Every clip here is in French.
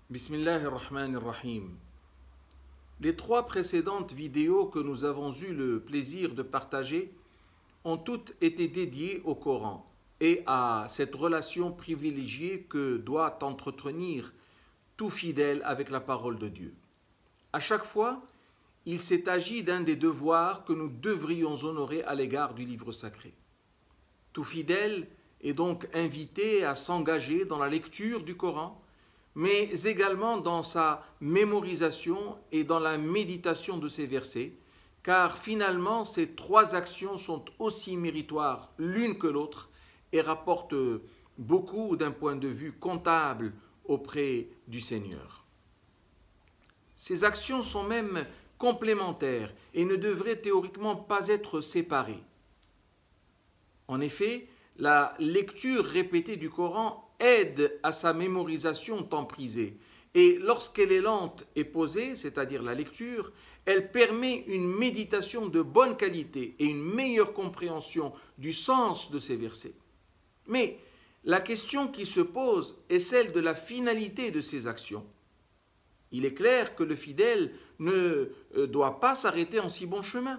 Bismillahirrahmanirrahim. Les trois précédentes vidéos que nous avons eu le plaisir de partager ont toutes été dédiées au Coran et à cette relation privilégiée que doit entretenir tout fidèle avec la parole de Dieu. À chaque fois, il s'est agi d'un des devoirs que nous devrions honorer à l'égard du livre sacré. Tout fidèle est donc invité à s'engager dans la lecture du Coran, mais également dans sa mémorisation et dans la méditation de ces versets, car finalement ces trois actions sont aussi méritoires l'une que l'autre et rapportent beaucoup d'un point de vue comptable auprès du Seigneur. Ces actions sont même complémentaires et ne devraient théoriquement pas être séparées. En effet, la lecture répétée du Coran aide à sa mémorisation temprisée. Et lorsqu'elle est lente et posée, c'est-à-dire la lecture, elle permet une méditation de bonne qualité et une meilleure compréhension du sens de ces versets. Mais la question qui se pose est celle de la finalité de ces actions. Il est clair que le fidèle ne doit pas s'arrêter en si bon chemin.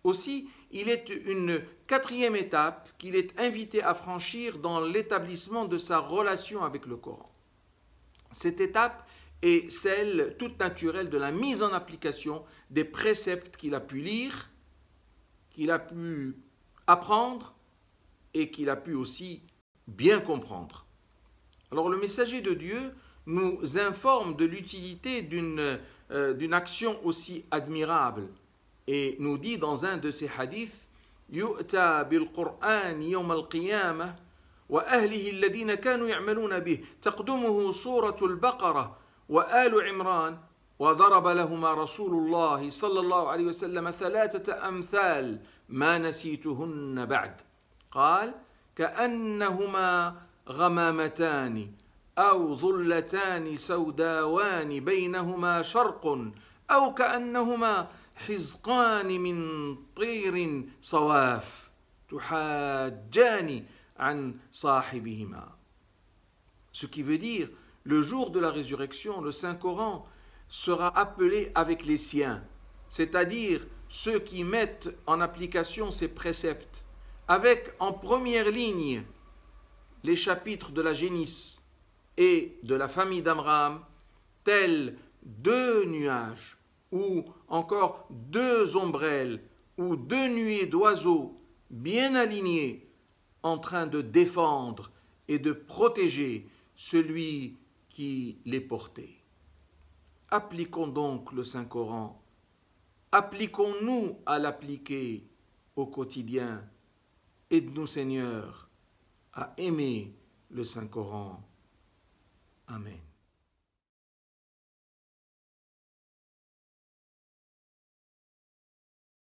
Aussi, il est une quatrième étape qu'il est invité à franchir dans l'établissement de sa relation avec le Coran. Cette étape est celle toute naturelle de la mise en application des préceptes qu'il a pu lire, qu'il a pu apprendre et qu'il a pu aussi bien comprendre. Alors le messager de Dieu nous informe de l'utilité d'une action aussi admirable et nous dit dans un de ses hadiths يؤتى بالقرآن يوم القيامة وأهله الذين كانوا يعملون به تقدمه سورة البقرة وآل عمران وضرب لهما رسول الله صلى الله عليه وسلم 3 أمثال ما نسيتهن بعد قال كأنهما غمامتان أو ظلتان سوداوان بينهما شرق أو كأنهما حزقان من طير صواف تحاجان عن صاحبهما. Ce qui veut dire, le jour de la résurrection, le Saint-Coran sera appelé avec les siens, c'est-à-dire ceux qui mettent en application ces préceptes, avec en première ligne les chapitres de la génisse et de la famille d'Amram, tels 2 nuages, ou encore 2 ombrelles, ou 2 nuées d'oiseaux bien alignés, en train de défendre et de protéger celui qui les portait. Appliquons donc le Saint-Coran, appliquons-nous à l'appliquer au quotidien. Aide-nous, Seigneur, à aimer le Saint-Coran. Amen.